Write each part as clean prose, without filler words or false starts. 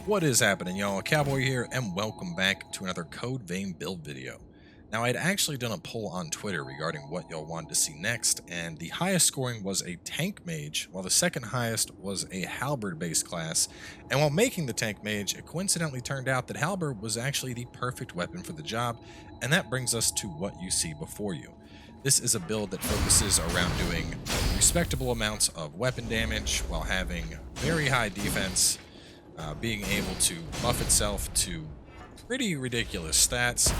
What is happening, y'all? Cowboy here, and welcome back to another Code Vein build video. Now, I'd actually done a poll on Twitter regarding what y'all wanted to see next, and the highest scoring was a tank mage, while the second highest was a halberd-based class. And while making the tank mage, it coincidentally turned out that halberd was actually the perfect weapon for the job, and that brings us to what you see before you. This is a build that focuses around doing respectable amounts of weapon damage while having very high defense, being able to buff itself to pretty ridiculous stats,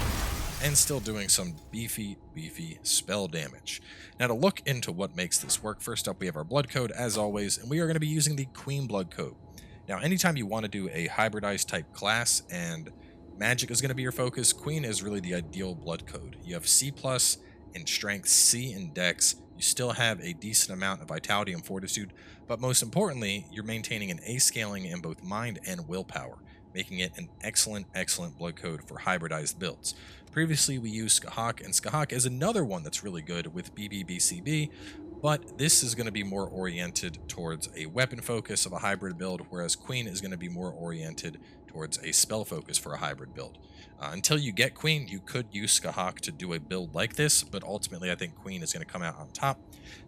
and still doing some beefy spell damage. Now, to look into what makes this work, first up we have our blood code as always, and we are going to be using the Queen blood code. Now, anytime you want to do a hybridized type class and magic is going to be your focus, Queen is really the ideal blood code. You have C+ in strength, C in dex, you still have a decent amount of vitality and fortitude, but most importantly, you're maintaining an A scaling in both mind and willpower, making it an excellent blood code for hybridized builds. Previously, we used Skahak, and Skahak is another one that's really good with BBBCB, but this is going to be more oriented towards a weapon focus of a hybrid build, whereas Queen is going to be more oriented towards a spell focus for a hybrid build. Until you get Queen, you could use Skahak to do a build like this, but ultimately I think Queen is going to come out on top.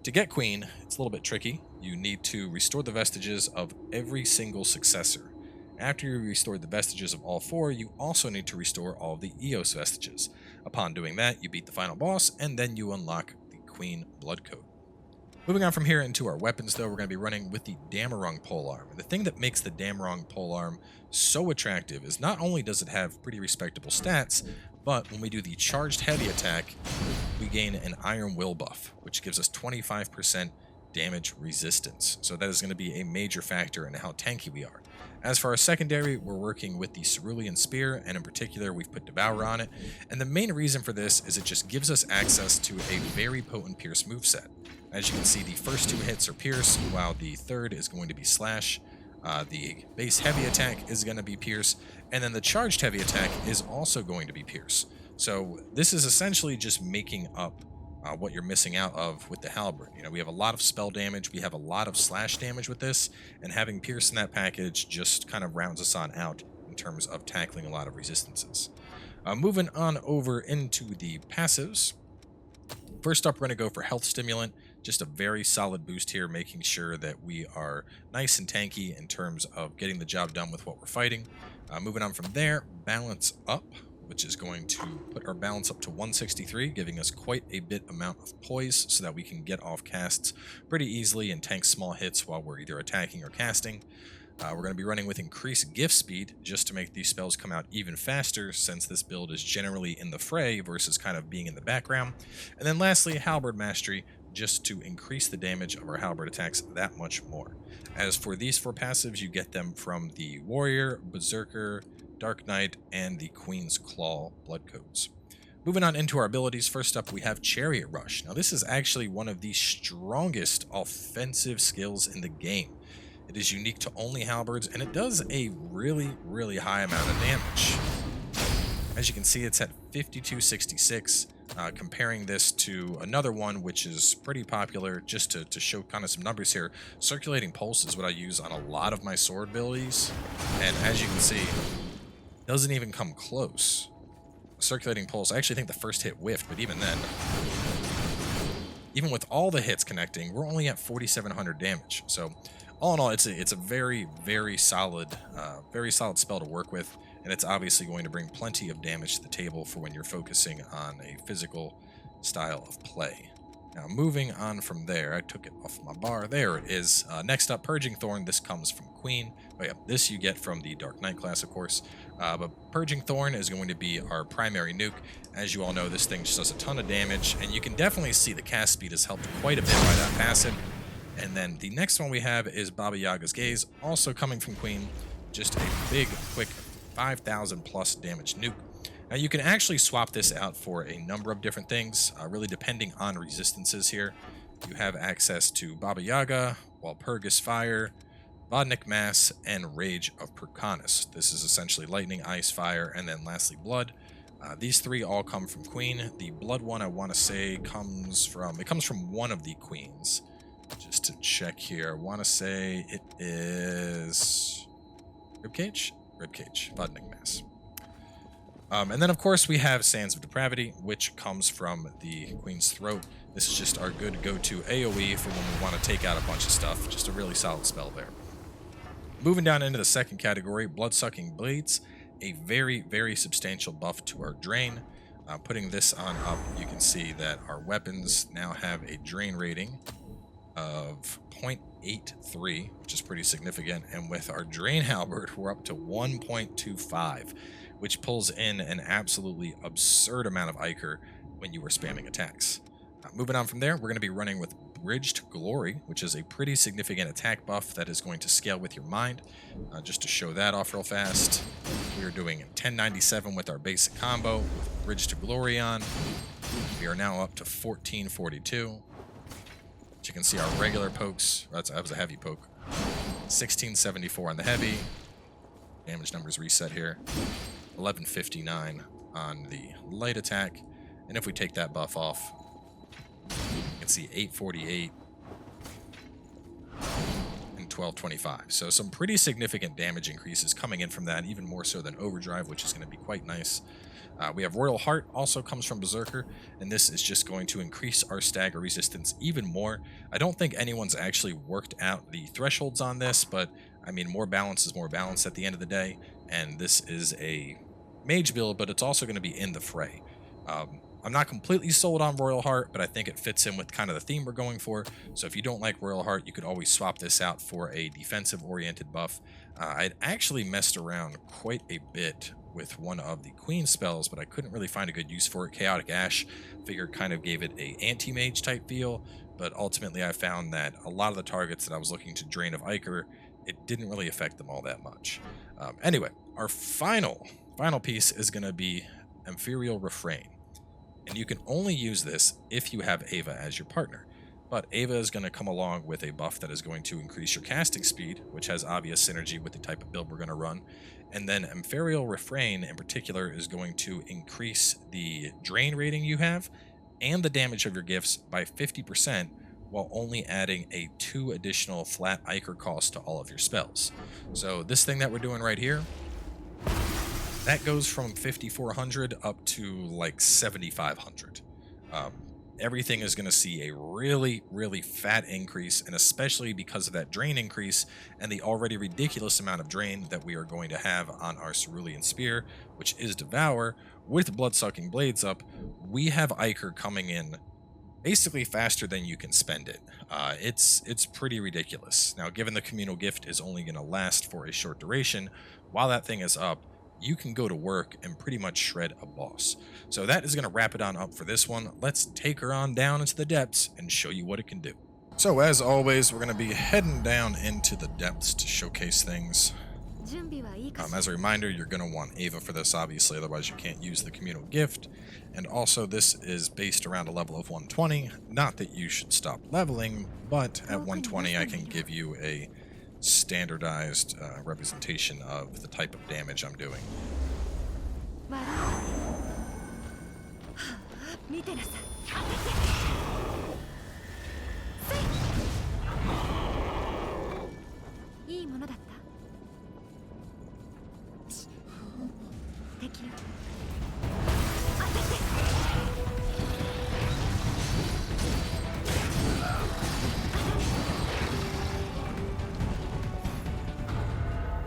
To get Queen, it's a little bit tricky. You need to restore the vestiges of every single successor. After you restore the vestiges of all four, you also need to restore all of the Eos vestiges. Upon doing that, you beat the final boss, and then you unlock the Queen blood code. Moving on from here into our weapons, though, we're going to be running with the Damarung polearm. And the thing that makes the Damarung polearm so attractive is not only does it have pretty respectable stats, but when we do the charged heavy attack, we gain an iron will buff, which gives us 25% damage resistance. So that is going to be a major factor in how tanky we are. As for our secondary, we're working with the Cerulean Spear, and in particular, we've put Devour on it. And the main reason for this is it just gives us access to a very potent Pierce moveset. As you can see, the first two hits are Pierce, while the third is going to be Slash. The base heavy attack is going to be Pierce, and then the charged heavy attack is also going to be Pierce. So this is essentially just making up what you're missing out of with the halberd. You know, we have a lot of spell damage, we have a lot of slash damage with this, and having Pierce in that package just kind of rounds us on out in terms of tackling a lot of resistances. Moving on over into the passives. First up, we're going to go for Health Stimulant. Just a very solid boost here, making sure that we are nice and tanky in terms of getting the job done with what we're fighting. Moving on from there, Balance Up, which is going to put our balance up to 163, giving us quite a bit amount of poise so that we can get off casts pretty easily and tank small hits while we're either attacking or casting. We're going to be running with increased gift speed just to make these spells come out even faster, since this build is generally in the fray versus kind of being in the background. And then lastly, Halberd Mastery, just to increase the damage of our halberd attacks that much more. As for these four passives, you get them from the Warrior, Berserker, Dark Knight, and the Queen's Claw blood codes. Moving on into our abilities, first up we have Chariot Rush. Now this is actually one of the strongest offensive skills in the game. It is unique to only halberds, and it does a really high amount of damage. As you can see, it's at 5266. Comparing this to another one which is pretty popular, just to show kind of some numbers here, Circulating Pulse is what I use on a lot of my sword abilities, and as you can see, doesn't even come close. Circulating Pulse, I actually think the first hit whiffed, but even then, even with all the hits connecting, we're only at 4,700 damage. So all in all, it's a very solid spell to work with, and it's obviously going to bring plenty of damage to the table for when you're focusing on a physical style of play. Now, moving on from there, I took it off my bar. There it is. Next up, Purging Thorn. This comes from Queen. Oh yeah, this you get from the Dark Knight class, of course. But Purging Thorn is going to be our primary nuke. As you all know, this thing just does a ton of damage, and you can definitely see the cast speed is helped quite a bit by that passive. And then the next one we have is Baba Yaga's Gaze, also coming from Queen. Just a big, quick 5,000 plus damage nuke. Now you can actually swap this out for a number of different things, really depending on resistances here. You have access to Baba Yaga, Walpurgis Fire, Vodnik Mass, and Rage of Purcanus. This is essentially lightning, ice, fire, and then lastly blood. These three all come from Queen. The blood one I want to say comes from one of the queens. Just to check here, I want to say it is Ribcage? ribcage, Vudning Mass. And then, of course, we have Sands of Depravity, which comes from the Queen's Throat. This is just our good go-to AoE for when we want to take out a bunch of stuff. Just a really solid spell there. Moving down into the second category, Blood-Sucking Blades, a very, very substantial buff to our Drain. Putting this on up, you can see that our weapons now have a Drain rating of 0.83, which is pretty significant. And with our Drain Halberd, we're up to 1.25, which pulls in an absolutely absurd amount of Ichor when you are spamming attacks. Moving on from there, we're going to be running with Bridged Glory, which is a pretty significant attack buff that is going to scale with your mind. Just to show that off real fast, we are doing 1097 with our basic combo with Bridged Glory on. We are now up to 1442. As you can see, our regular pokes, that was a heavy poke, 1674 on the heavy. Damage numbers reset here. 1159 on the light attack. And if we take that buff off, you can see 848 and 1225. So some pretty significant damage increases coming in from that, even more so than Overdrive, which is going to be quite nice. We have Royal Heart, also comes from Berserker, and this is just going to increase our stagger resistance even more. I don't think anyone's actually worked out the thresholds on this, but I mean, more balance is more balance at the end of the day, and this is a mage build, but it's also going to be in the fray. I'm not completely sold on Royal Heart, but I think it fits in with kind of the theme we're going for. So if you don't like Royal Heart, you could always swap this out for a defensive-oriented buff. I'd actually messed around quite a bit with one of the Queen spells, but I couldn't really find a good use for it. Chaotic Ash, figured kind of gave it a anti-mage type feel, but ultimately I found that a lot of the targets that I was looking to drain of Ichor, it didn't really affect them all that much. Anyway, our final piece is going to be Ethereal Refrain. And you can only use this if you have Ava as your partner. But Ava is going to come along with a buff that is going to increase your casting speed, which has obvious synergy with the type of build we're going to run. And then Ethereal Refrain in particular is going to increase the drain rating you have and the damage of your gifts by 50%, while only adding a 2 additional flat Ichor cost to all of your spells. So this thing that we're doing right here, that goes from 5,400 up to like 7,500. Everything is going to see a really, really fat increase, and especially because of that drain increase and the already ridiculous amount of drain that we are going to have on our Cerulean Spear, which is Devour. With Blood-Sucking Blades up, we have Ichor coming in basically faster than you can spend it. It's pretty ridiculous. Now, given the Communal Gift is only going to last for a short duration, while that thing is up, you can go to work and pretty much shred a boss. So that is going to wrap it on up for this one. Let's take her on down into the depths and show you what it can do. So as always, we're going to be heading down into the depths to showcase things. As a reminder, you're going to want Ava for this, obviously, otherwise you can't use the Communal Gift. And also, this is based around a level of 120. Not that you should stop leveling, but at 120 I can give you a standardized representation of the type of damage I'm doing.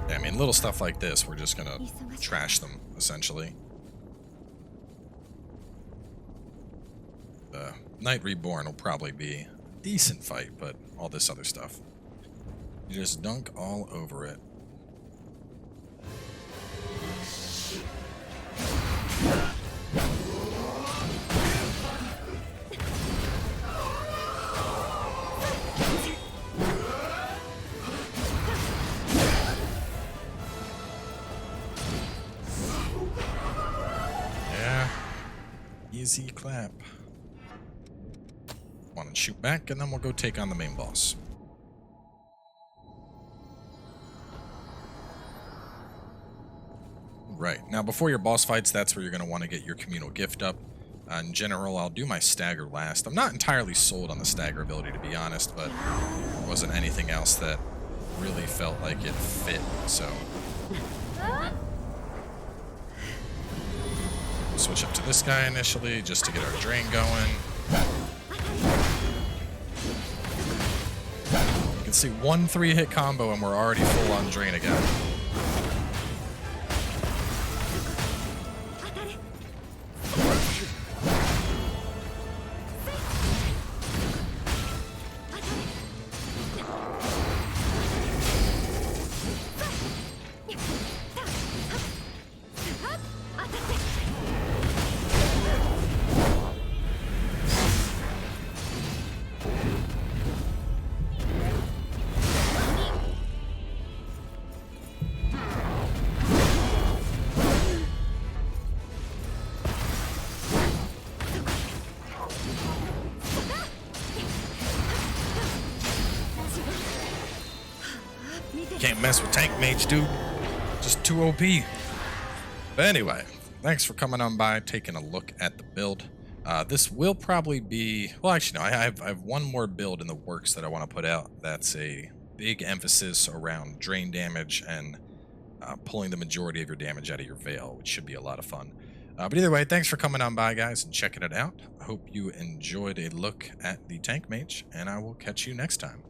I mean, little stuff like this, we're just gonna trash them, essentially. The Knight Reborn will probably be a decent fight, but all this other stuff, you just dunk all over it. Easy clap. Want to shoot back, and then we'll go take on the main boss. Right, now before your boss fights, that's where you're going to want to get your Communal Gift up. In general, I'll do my stagger last. I'm not entirely sold on the stagger ability, to be honest, but there wasn't anything else that really felt like it fit, so... switch up to this guy initially just to get our drain going. You can see 1 3-hit combo and we're already full on drain again. Can't mess with tank mage, dude. Just too OP. But anyway, thanks for coming on by, taking a look at the build. This will probably be... Well, actually, no. I have one more build in the works that I want to put out. That's a big emphasis around drain damage and pulling the majority of your damage out of your veil, which should be a lot of fun. But either way, thanks for coming on by, guys, and checking it out. I hope you enjoyed a look at the tank mage, and I will catch you next time.